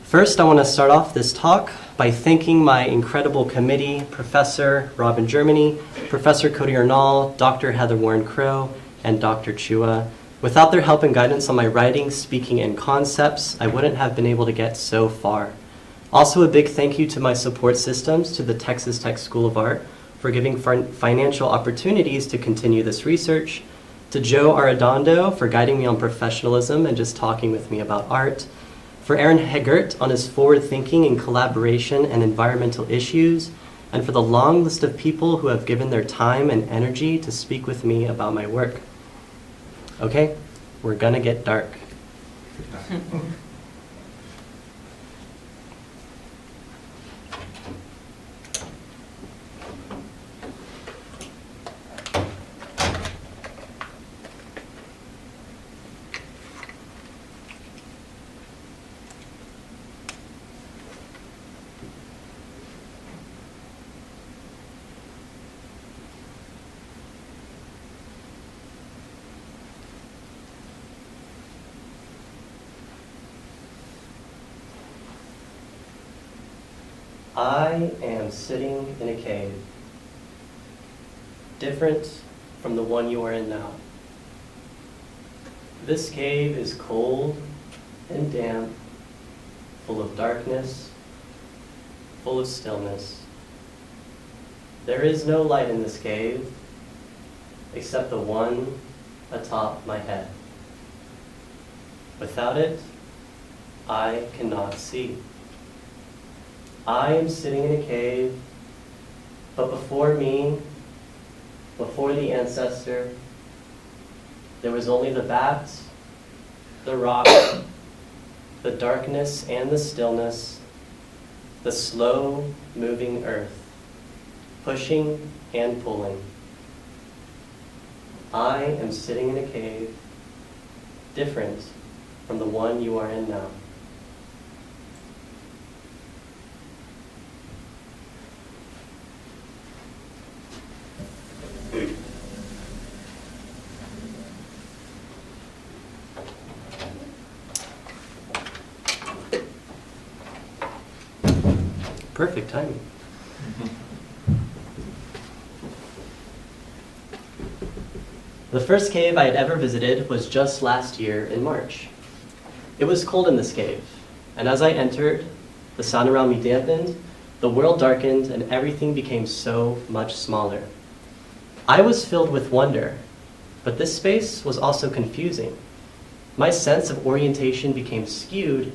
First, I want to start off this talk by thanking my incredible committee, Professor Robin Germany, Professor Cody Arnall, Dr. Heather Warren-Crow, and Dr. Chua. Without their help and guidance on my writing, speaking, and concepts, I wouldn't have been able to get so far. Also, a big thank you to my support systems, to the Texas Tech School of Art for giving financial opportunities to continue this research, to Joe Arredondo for guiding me on professionalism and just talking with me about art, for Aaron Hegert on his forward thinking in collaboration and environmental issues, and for the long list of people who have given their time and energy to speak with me about my work. Okay, we're gonna get dark. I am sitting in a cave, different from the one you are in now. This cave is cold and damp, full of darkness, full of stillness. There is no light in this cave except the one atop my head. Without it, I cannot see. I am sitting in a cave, but before me, before the ancestor, there was only the bat, the rock, the darkness and the stillness, the slow moving earth, pushing and pulling. I am sitting in a cave, different from the one you are in now. Perfect timing. The first cave I had ever visited was just last year in March. It was cold in this cave, and as I entered, the sound around me dampened, the world darkened, and everything became so much smaller. I was filled with wonder, but this space was also confusing. My sense of orientation became skewed.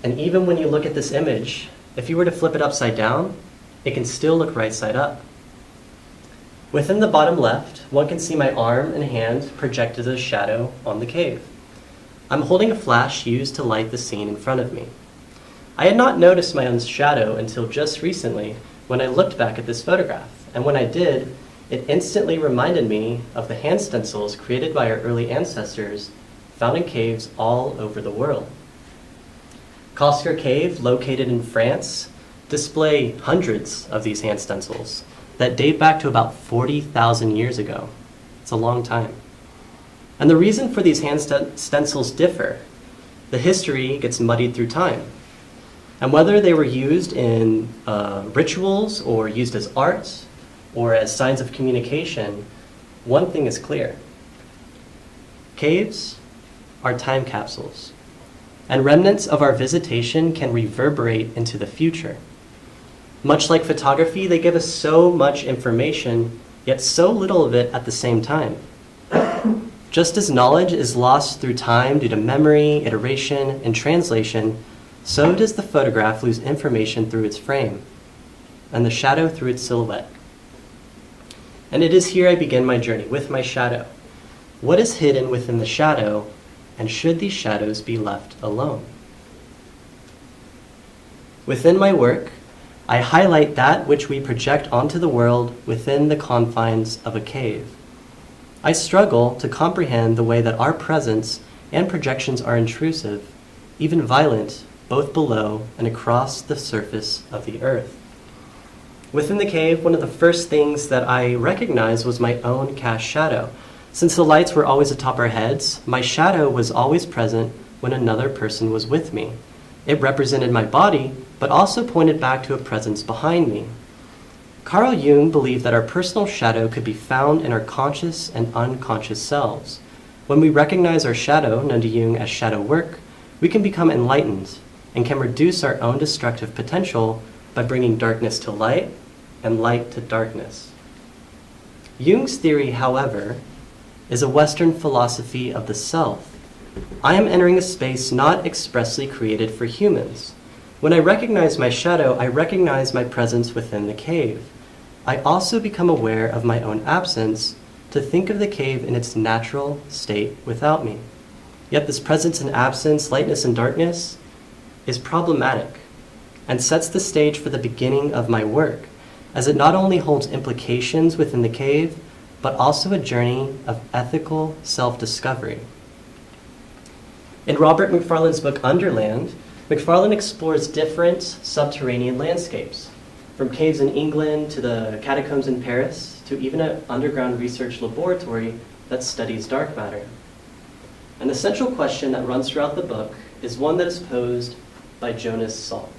And even when you look at this image, if you were to flip it upside down, it can still look right side up. Within the bottom left, one can see my arm and hand projected as a shadow on the cave. I'm holding a flash used to light the scene in front of me. I had not noticed my own shadow until just recently when I looked back at this photograph. And when I did, it instantly reminded me of the hand stencils created by our early ancestors found in caves all over the world. Cosquer Cave, located in France, display hundreds of these hand stencils that date back to about 40,000 years ago. It's a long time. And the reason for these hand stencils differ. The history gets muddied through time. And whether they were used in rituals or used as art or as signs of communication, one thing is clear. Caves are time capsules. And remnants of our visitation can reverberate into the future. Much like photography, they give us so much information, yet so little of it at the same time. Just as knowledge is lost through time due to memory, iteration, and translation, so does the photograph lose information through its frame, and the shadow through its silhouette. And it is here I begin my journey, with my shadow. What is hidden within the shadow? And should these shadows be left alone? Within my work, I highlight that which we project onto the world within the confines of a cave. I struggle to comprehend the way that our presence and projections are intrusive, even violent, both below and across the surface of the earth. Within the cave, one of the first things that I recognized was my own cast shadow. Since the lights were always atop our heads, my shadow was always present when another person was with me. It represented my body, but also pointed back to a presence behind me. Carl Jung believed that our personal shadow could be found in our conscious and unconscious selves. When we recognize our shadow, known to Jung as shadow work, we can become enlightened and can reduce our own destructive potential by bringing darkness to light and light to darkness. Jung's theory, however, is a Western philosophy of the self. I am entering a space not expressly created for humans. When I recognize my shadow, I recognize my presence within the cave. I also become aware of my own absence to think of the cave in its natural state without me. Yet this presence and absence, lightness and darkness, is problematic and sets the stage for the beginning of my work, as it not only holds implications within the cave, but also a journey of ethical self-discovery. In Robert Macfarlane's book Underland, Macfarlane explores different subterranean landscapes, from caves in England to the catacombs in Paris, to even an underground research laboratory that studies dark matter. An essential question that runs throughout the book is one that is posed by Jonas Salk.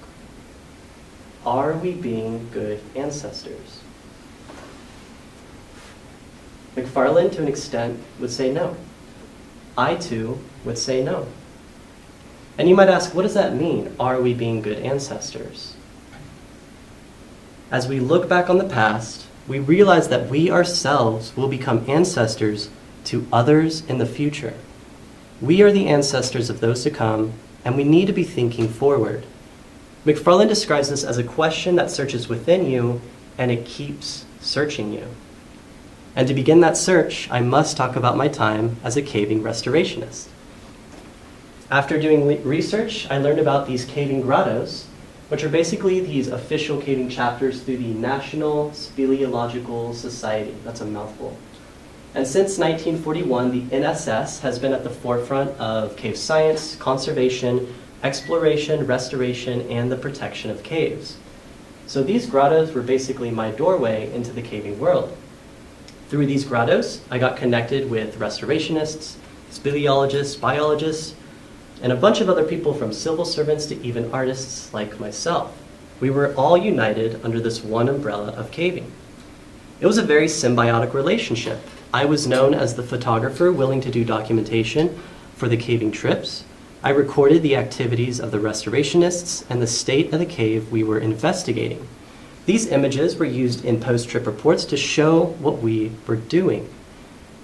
Are we being good ancestors? Macfarlane, to an extent, would say no. I, too, would say no. And you might ask, what does that mean? Are we being good ancestors? As we look back on the past, we realize that we ourselves will become ancestors to others in the future. We are the ancestors of those to come, and we need to be thinking forward. Macfarlane describes this as a question that searches within you, and it keeps searching you. And to begin that search, I must talk about my time as a caving restorationist. After doing research, I learned about these caving grottos, which are basically these official caving chapters through the National Speleological Society. That's a mouthful. And since 1941, the NSS has been at the forefront of cave science, conservation, exploration, restoration, and the protection of caves. So these grottos were basically my doorway into the caving world. Through these grottos, I got connected with restorationists, speleologists, biologists, and a bunch of other people from civil servants to even artists like myself. We were all united under this one umbrella of caving. It was a very symbiotic relationship. I was known as the photographer willing to do documentation for the caving trips. I recorded the activities of the restorationists and the state of the cave we were investigating. These images were used in post-trip reports to show what we were doing.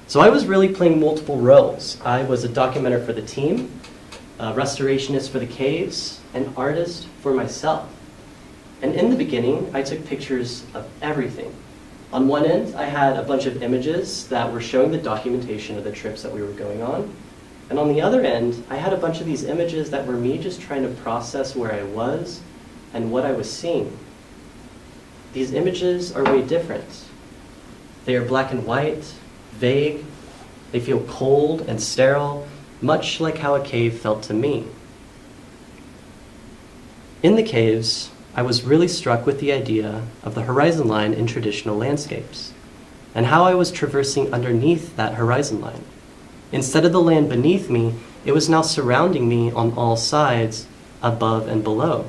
So I was really playing multiple roles. I was a documenter for the team, a restorationist for the caves, an artist for myself. And in the beginning, I took pictures of everything. On one end, I had a bunch of images that were showing the documentation of the trips that we were going on. And on the other end, I had a bunch of these images that were me just trying to process where I was and what I was seeing. These images are way different. They are black and white, vague, they feel cold and sterile, much like how a cave felt to me. In the caves, I was really struck with the idea of the horizon line in traditional landscapes, and how I was traversing underneath that horizon line. Instead of the land beneath me, it was now surrounding me on all sides, above and below.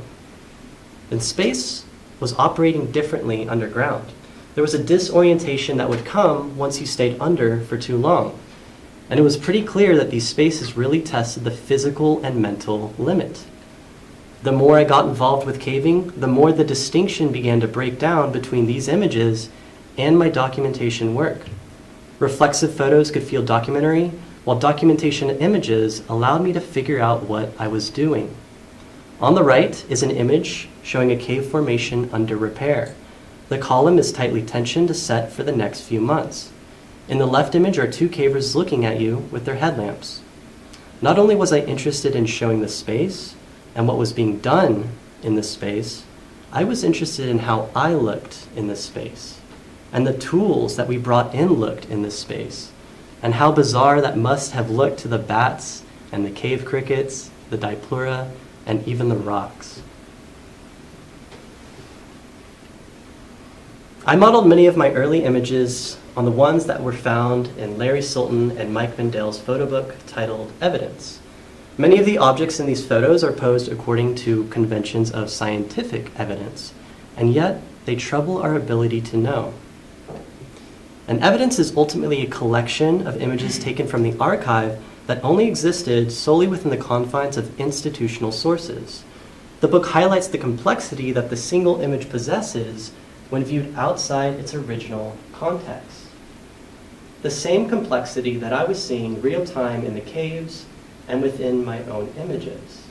And space was operating differently underground. There was a disorientation that would come once you stayed under for too long. And it was pretty clear that these spaces really tested the physical and mental limit. The more I got involved with caving, the more the distinction began to break down between these images and my documentation work. Reflexive photos could feel documentary, while documentation images allowed me to figure out what I was doing. On the right is an image showing a cave formation under repair. The column is tightly tensioned to set for the next few months. In the left image are two cavers looking at you with their headlamps. Not only was I interested in showing the space and what was being done in this space, I was interested in how I looked in this space, and the tools that we brought in looked in this space, and how bizarre that must have looked to the bats and the cave crickets, the dipleura, and even the rocks. I modeled many of my early images on the ones that were found in Larry Sultan and Mike Mindell's photo book titled Evidence. Many of the objects in these photos are posed according to conventions of scientific evidence, and yet they trouble our ability to know. And evidence is ultimately a collection of images taken from the archive that only existed solely within the confines of institutional sources. The book highlights the complexity that the single image possesses when viewed outside its original context. The same complexity that I was seeing real time in the caves and within my own images.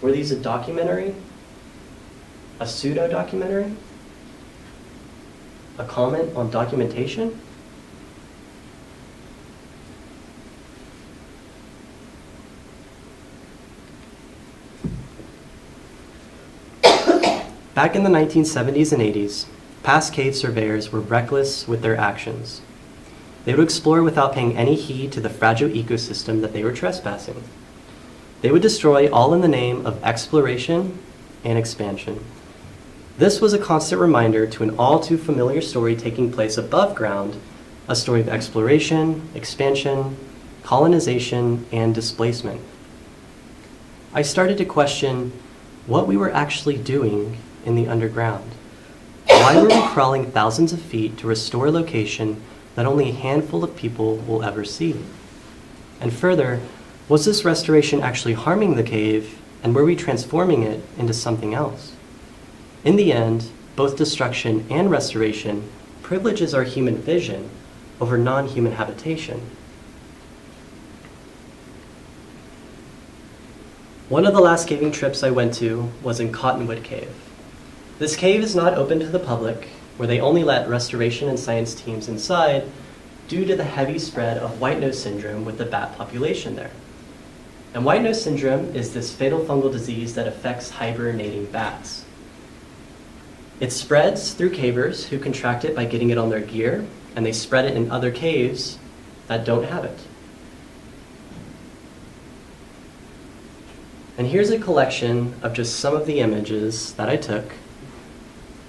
Were these a documentary? A pseudo-documentary? A comment on documentation? Back in the 1970s and 80s, past cave surveyors were reckless with their actions. They would explore without paying any heed to the fragile ecosystem that they were trespassing. They would destroy all in the name of exploration and expansion. This was a constant reminder to an all too familiar story taking place above ground, a story of exploration, expansion, colonization, and displacement. I started to question what we were actually doing in the underground. Why were we crawling thousands of feet to restore a location that only a handful of people will ever see? And further, was this restoration actually harming the cave, and were we transforming it into something else? In the end, both destruction and restoration privileges our human vision over non-human habitation. One of the last caving trips I went to was in Cottonwood Cave. This cave is not open to the public, where they only let restoration and science teams inside due to the heavy spread of white nose syndrome with the bat population there. And white nose syndrome is this fatal fungal disease that affects hibernating bats. It spreads through cavers who contract it by getting it on their gear, and they spread it in other caves that don't have it. And here's a collection of just some of the images that I took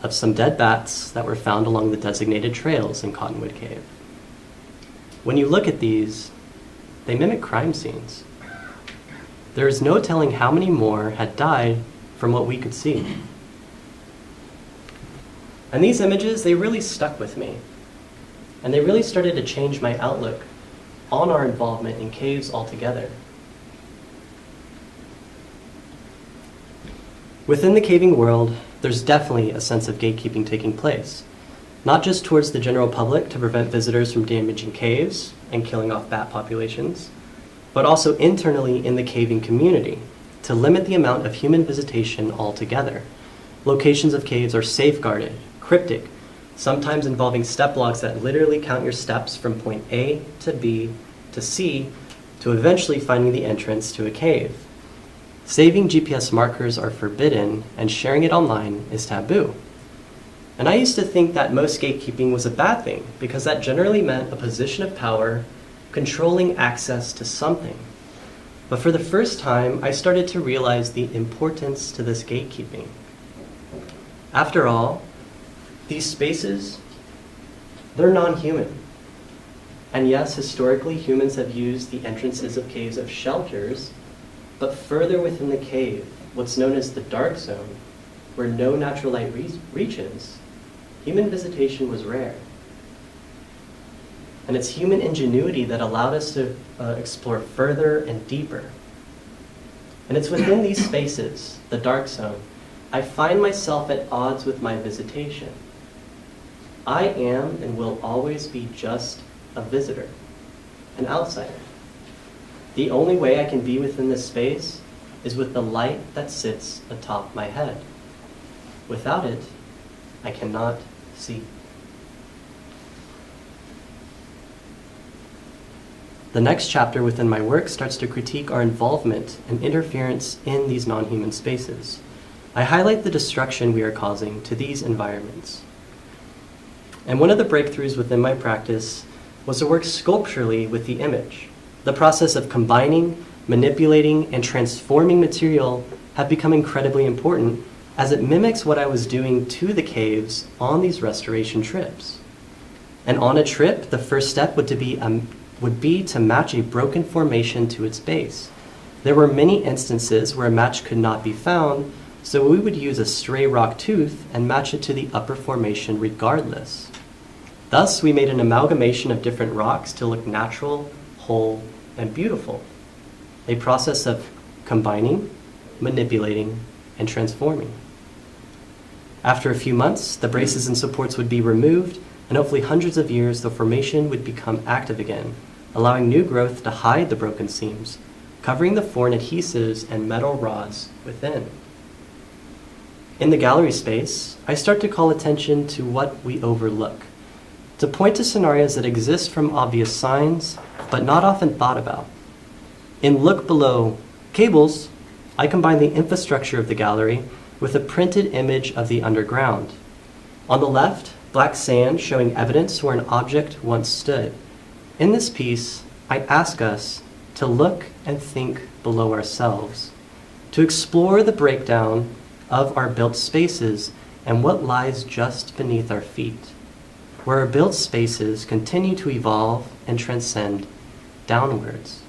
of some dead bats that were found along the designated trails in Cottonwood Cave. When you look at these, they mimic crime scenes. There is no telling how many more had died from what we could see. And these images, they really stuck with me. And they really started to change my outlook on our involvement in caves altogether. Within the caving world, there's definitely a sense of gatekeeping taking place, not just towards the general public to prevent visitors from damaging caves and killing off bat populations, but also internally in the caving community to limit the amount of human visitation altogether. Locations of caves are safeguarded, cryptic, sometimes involving step logs that literally count your steps from point A to B to C to eventually finding the entrance to a cave. Saving GPS markers are forbidden, and sharing it online is taboo. And I used to think that most gatekeeping was a bad thing, because that generally meant a position of power controlling access to something. But for the first time, I started to realize the importance to this gatekeeping. After all, these spaces, they're non-human. And yes, historically, humans have used the entrances of caves as shelters, but further within the cave, what's known as the dark zone, where no natural light reaches, human visitation was rare. And it's human ingenuity that allowed us to explore further and deeper. And it's within these spaces, the dark zone, I find myself at odds with my visitation. I am and will always be just a visitor, an outsider. The only way I can be within this space is with the light that sits atop my head. Without it, I cannot see. The next chapter within my work starts to critique our involvement and interference in these non-human spaces. I highlight the destruction we are causing to these environments. And one of the breakthroughs within my practice was to work sculpturally with the image. The process of combining, manipulating, and transforming material have become incredibly important as it mimics what I was doing to the caves on these restoration trips. And on a trip, the first step would be would be to match a broken formation to its base. There were many instances where a match could not be found, so we would use a stray rock tooth and match it to the upper formation regardless. Thus, we made an amalgamation of different rocks to look natural, whole, and beautiful. A process of combining, manipulating, and transforming. After a few months, the braces and supports would be removed, and hopefully hundreds of years, the formation would become active again, allowing new growth to hide the broken seams, covering the foreign adhesives and metal rods within. In the gallery space, I start to call attention to what we overlook, to point to scenarios that exist from obvious signs, but not often thought about. In Look Below Cables, I combine the infrastructure of the gallery with a printed image of the underground. On the left, black sand showing evidence where an object once stood. In this piece, I ask us to look and think below ourselves, to explore the breakdown of our built spaces and what lies just beneath our feet, where our built spaces continue to evolve and transcend downwards.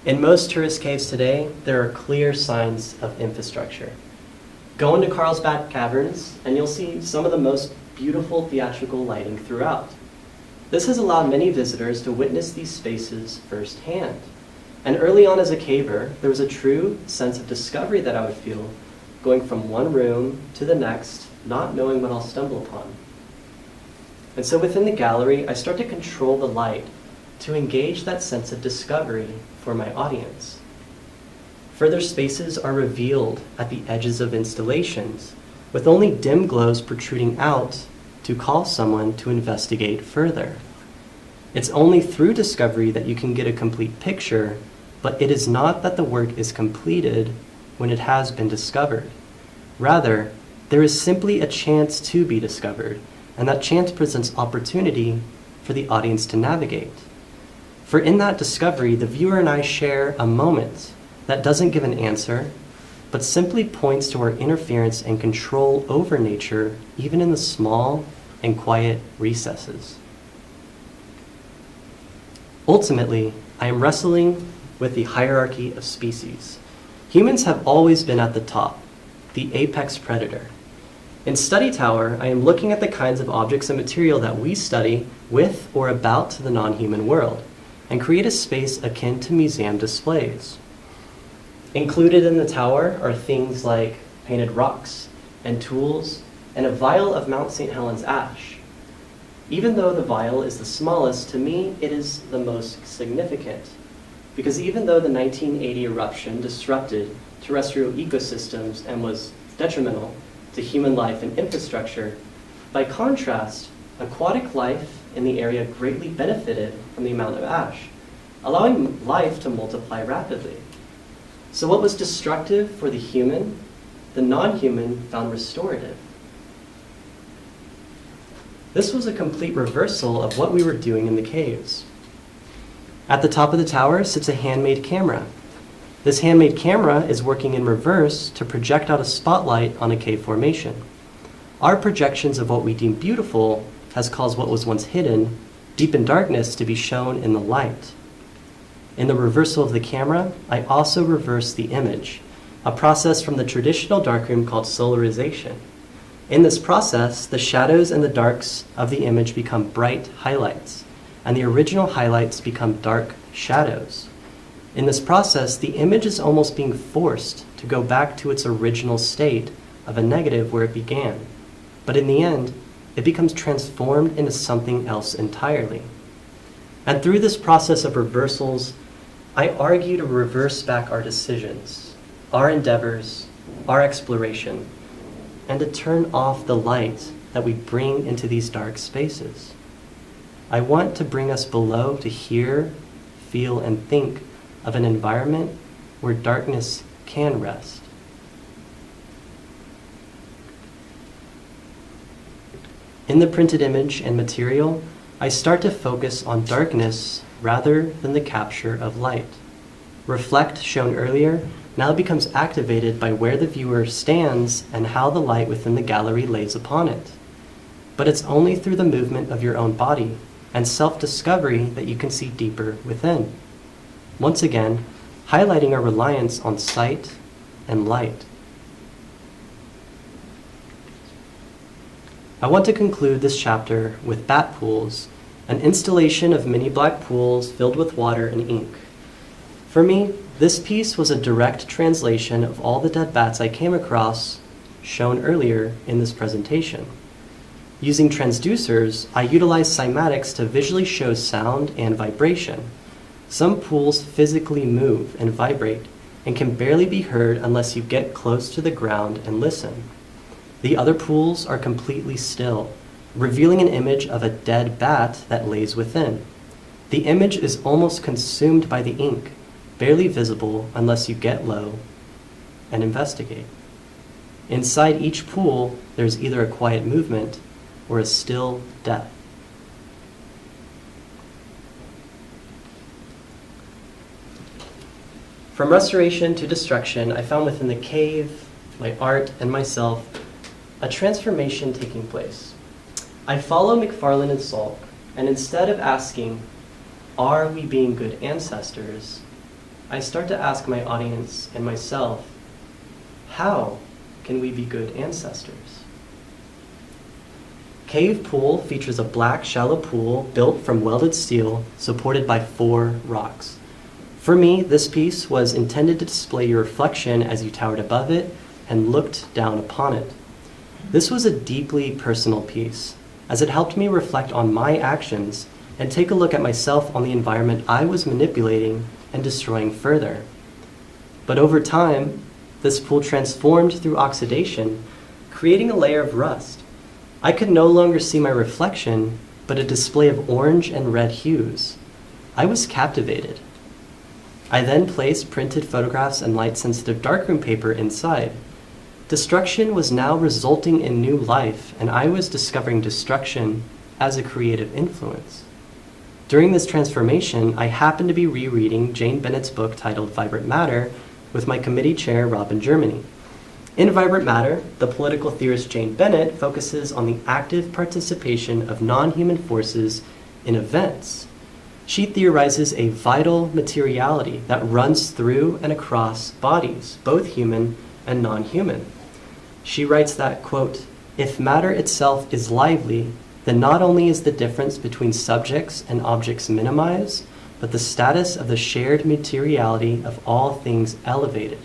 In most tourist caves today, there are clear signs of infrastructure. Go into Carlsbad Caverns and you'll see some of the most beautiful theatrical lighting throughout. This has allowed many visitors to witness these spaces firsthand. And early on as a caver, there was a true sense of discovery that I would feel going from one room to the next, not knowing what I'll stumble upon. And so within the gallery, I start to control the light to engage that sense of discovery for my audience. Further spaces are revealed at the edges of installations, with only dim glows protruding out to call someone to investigate further. It's only through discovery that you can get a complete picture, but it is not that the work is completed when it has been discovered. Rather, there is simply a chance to be discovered, and that chance presents opportunity for the audience to navigate. For in that discovery, the viewer and I share a moment that doesn't give an answer, but simply points to our interference and control over nature, even in the small and quiet recesses. Ultimately, I am wrestling with the hierarchy of species. Humans have always been at the top, the apex predator. In Study Tower, I am looking at the kinds of objects and material that we study with or about the non-human world, and create a space akin to museum displays. Included in the tower are things like painted rocks and tools and a vial of Mount St. Helens ash. Even though the vial is the smallest, to me it is the most significant, because even though the 1980 eruption disrupted terrestrial ecosystems and was detrimental to human life and infrastructure, by contrast, aquatic life in the area greatly benefited from the amount of ash, allowing life to multiply rapidly. So what was destructive for the human, the non-human found restorative. This was a complete reversal of what we were doing in the caves. At the top of the tower sits a handmade camera. This handmade camera is working in reverse to project out a spotlight on a cave formation. Our projections of what we deem beautiful has caused what was once hidden, deep in darkness, to be shown in the light. In the reversal of the camera, I also reverse the image, a process from the traditional darkroom called solarization. In this process, the shadows and the darks of the image become bright highlights, and the original highlights become dark shadows. In this process, the image is almost being forced to go back to its original state of a negative where it began. But in the end, it becomes transformed into something else entirely. And through this process of reversals, I argue to reverse back our decisions, our endeavors, our exploration, and to turn off the light that we bring into these dark spaces. I want to bring us below to hear, feel, and think of an environment where darkness can rest. In the printed image and material, I start to focus on darkness rather than the capture of light. Reflect, shown earlier, now becomes activated by where the viewer stands and how the light within the gallery lays upon it. But it's only through the movement of your own body, and self-discovery that you can see deeper within. Once again, highlighting our reliance on sight and light. I want to conclude this chapter with bat pools, an installation of mini black pools filled with water and ink. For me, this piece was a direct translation of all the dead bats I came across shown earlier in this presentation. Using transducers, I utilized cymatics to visually show sound and vibration. Some pools physically move and vibrate and can barely be heard unless you get close to the ground and listen. The other pools are completely still, revealing an image of a dead bat that lays within. The image is almost consumed by the ink, barely visible unless you get low and investigate. Inside each pool, there's either a quiet movement or a still death. From restoration to destruction, I found within the cave, my art, and myself, a transformation taking place. I follow McFarlane and Salk, and instead of asking, are we being good ancestors, I start to ask my audience and myself, how can we be good ancestors? Cave Pool features a black shallow pool built from welded steel supported by 4 rocks. For me, this piece was intended to display your reflection as you towered above it and looked down upon it. This was a deeply personal piece, as it helped me reflect on my actions and take a look at myself on the environment I was manipulating and destroying further. But over time, this pool transformed through oxidation, creating a layer of rust. I could no longer see my reflection, but a display of orange and red hues. I was captivated. I then placed printed photographs and light-sensitive darkroom paper inside. Destruction was now resulting in new life, and I was discovering destruction as a creative influence. During this transformation, I happened to be rereading Jane Bennett's book titled Vibrant Matter with my committee chair, Robin Germany. In Vibrant Matter, the political theorist Jane Bennett focuses on the active participation of non-human forces in events. She theorizes a vital materiality that runs through and across bodies, both human and non-human. She writes that, quote, if matter itself is lively, then not only is the difference between subjects and objects minimized, but the status of the shared materiality of all things elevated.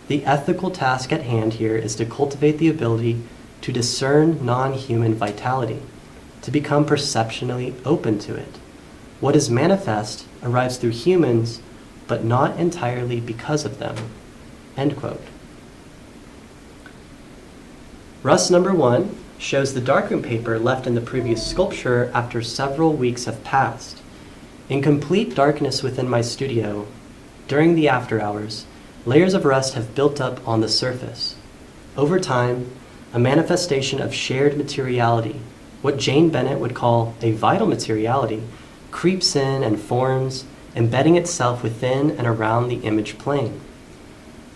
The ethical task at hand here is to cultivate the ability to discern non-human vitality, to become perceptionally open to it. What is manifest arrives through humans, but not entirely because of them. End quote. Rust number 1 shows the darkroom paper left in the previous sculpture after several weeks have passed. In complete darkness within my studio, during the after hours, layers of rust have built up on the surface. Over time, a manifestation of shared materiality, what Jane Bennett would call a vital materiality, creeps in and forms, embedding itself within and around the image plane.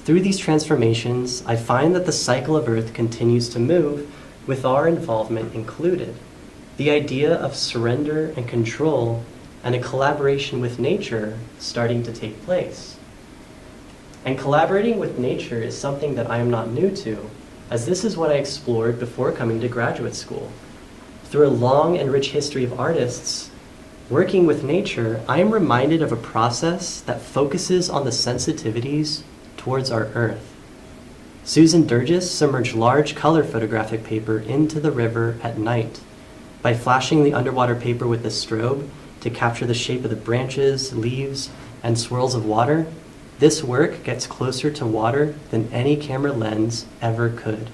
Through these transformations, I find that the cycle of Earth continues to move, with our involvement included. The idea of surrender and control and a collaboration with nature starting to take place. And collaborating with nature is something that I am not new to, as this is what I explored before coming to graduate school. Through a long and rich history of artists working with nature, I am reminded of a process that focuses on the sensitivities towards our Earth. Susan Durgis submerged large color photographic paper into the river at night. By flashing the underwater paper with a strobe to capture the shape of the branches, leaves, and swirls of water, this work gets closer to water than any camera lens ever could.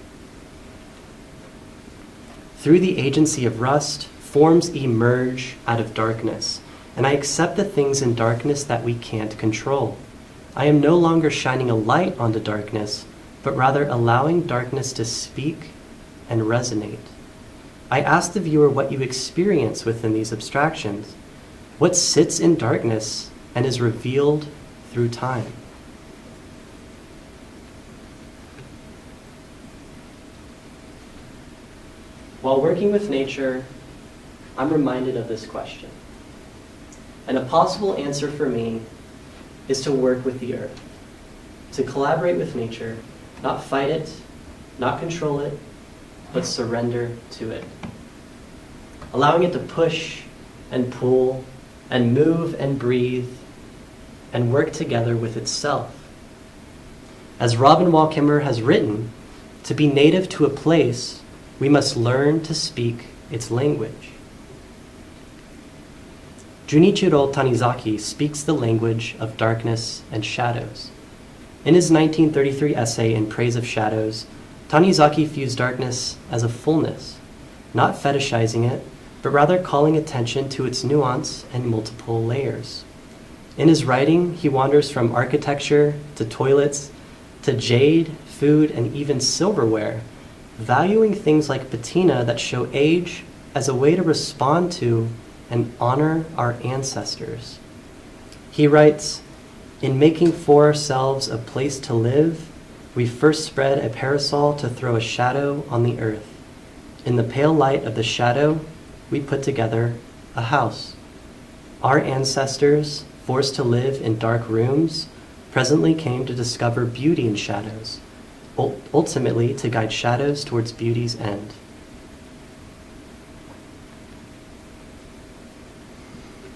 Through the agency of rust, forms emerge out of darkness, and I accept the things in darkness that we can't control. I am no longer shining a light onto darkness, but rather allowing darkness to speak and resonate. I ask the viewer what you experience within these abstractions, what sits in darkness and is revealed through time. While working with nature, I'm reminded of this question. And a possible answer for me is to work with the earth, to collaborate with nature, not fight it, not control it, but surrender to it. Allowing it to push and pull and move and breathe and work together with itself. As Robin Wall Kimmerer has written, to be native to a place, we must learn to speak its language. Junichiro Tanizaki speaks the language of darkness and shadows. In his 1933 essay In Praise of Shadows, Tanizaki views darkness as a fullness, not fetishizing it, but rather calling attention to its nuance and multiple layers. In his writing, he wanders from architecture to toilets to jade, food, and even silverware, valuing things like patina that show age as a way to respond to and honor our ancestors. He writes, "In making for ourselves a place to live, we first spread a parasol to throw a shadow on the earth. In the pale light of the shadow, we put together a house. Our ancestors, forced to live in dark rooms, presently came to discover beauty in shadows, ultimately to guide shadows towards beauty's end."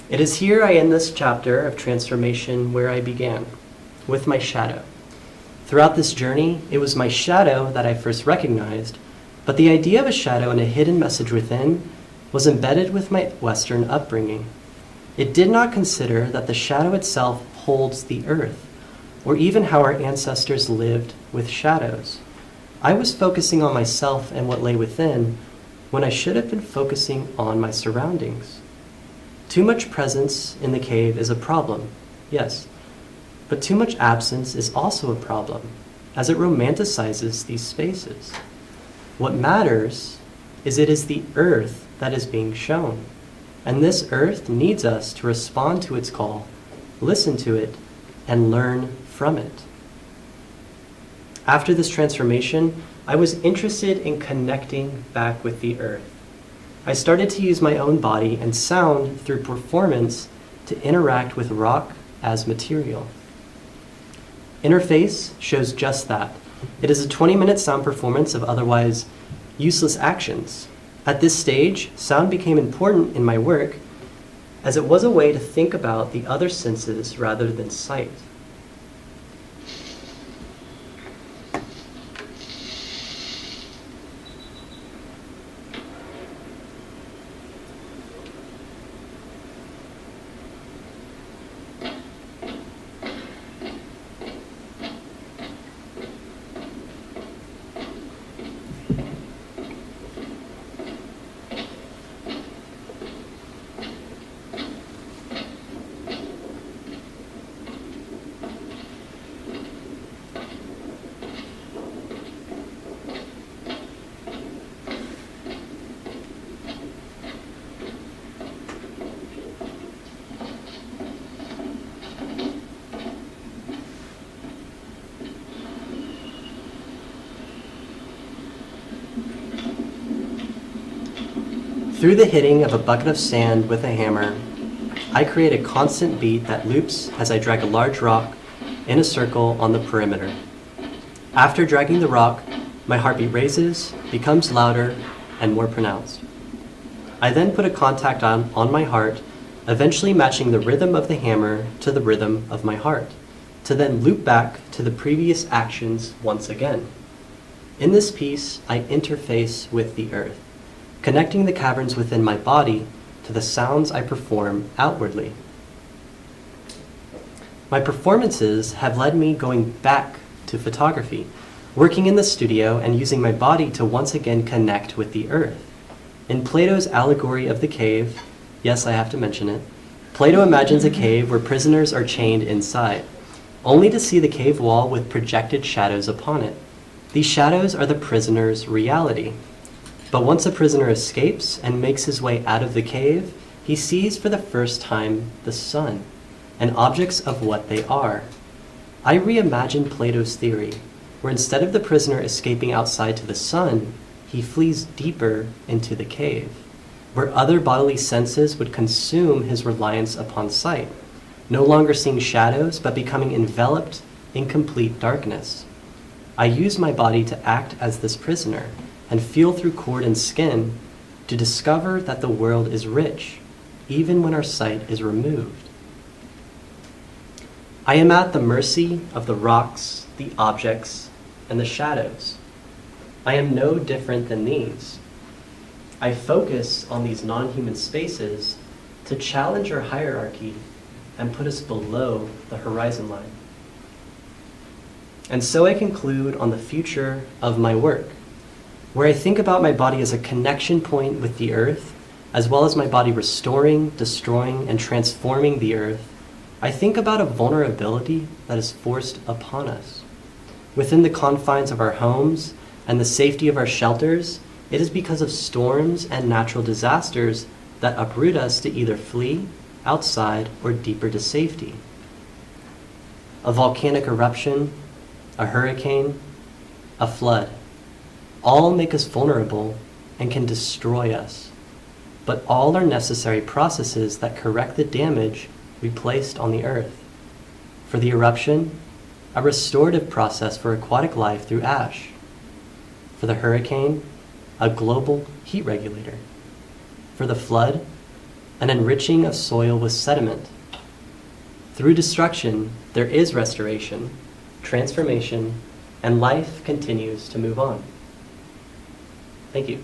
It is here I end this chapter of transformation where I began, with my shadow. Throughout this journey, it was my shadow that I first recognized, but the idea of a shadow and a hidden message within was embedded with my Western upbringing. It did not consider that the shadow itself holds the earth, or even how our ancestors lived with shadows. I was focusing on myself and what lay within, when I should have been focusing on my surroundings. Too much presence in the cave is a problem, yes, but too much absence is also a problem, as it romanticizes these spaces. What matters is it is the earth that is being shown, and this earth needs us to respond to its call, listen to it, and learn from it. After this transformation, I was interested in connecting back with the earth. I started to use my own body and sound through performance to interact with rock as material. Interface shows just that. It is a 20-minute sound performance of otherwise useless actions. At this stage, sound became important in my work as it was a way to think about the other senses rather than sight. Through the hitting of a bucket of sand with a hammer, I create a constant beat that loops as I drag a large rock in a circle on the perimeter. After dragging the rock, my heartbeat raises, becomes louder, and more pronounced. I then put a contact on my heart, eventually matching the rhythm of the hammer to the rhythm of my heart, to then loop back to the previous actions once again. In this piece, I interface with the earth, connecting the caverns within my body to the sounds I perform outwardly. My performances have led me going back to photography, working in the studio and using my body to once again connect with the earth. In Plato's allegory of the cave, yes, I have to mention it, Plato imagines a cave where prisoners are chained inside, only to see the cave wall with projected shadows upon it. These shadows are the prisoner's reality. But once a prisoner escapes and makes his way out of the cave, he sees for the first time the sun and objects of what they are. I reimagine Plato's theory, where instead of the prisoner escaping outside to the sun, he flees deeper into the cave. where other bodily senses would consume his reliance upon sight, no longer seeing shadows, but becoming enveloped in complete darkness. I use my body to act as this prisoner and feel through cord and skin to discover that the world is rich, even when our sight is removed. I am at the mercy of the rocks, the objects, and the shadows. I am no different than these. I focus on these non-human spaces to challenge our hierarchy and put us below the horizon line. And so I conclude on the future of my work, where I think about my body as a connection point with the earth, as well as my body restoring, destroying, and transforming the earth. I think about a vulnerability that is forced upon us. Within the confines of our homes and the safety of our shelters, it is because of storms and natural disasters that uproot us to either flee outside or deeper to safety. A volcanic eruption, a hurricane, a flood, all make us vulnerable and can destroy us, but all are necessary processes that correct the damage we placed on the earth. For the eruption, a restorative process for aquatic life through ash. For the hurricane, a global heat regulator. For the flood, an enriching of soil with sediment. Through destruction, there is restoration, transformation, and life continues to move on. Thank you.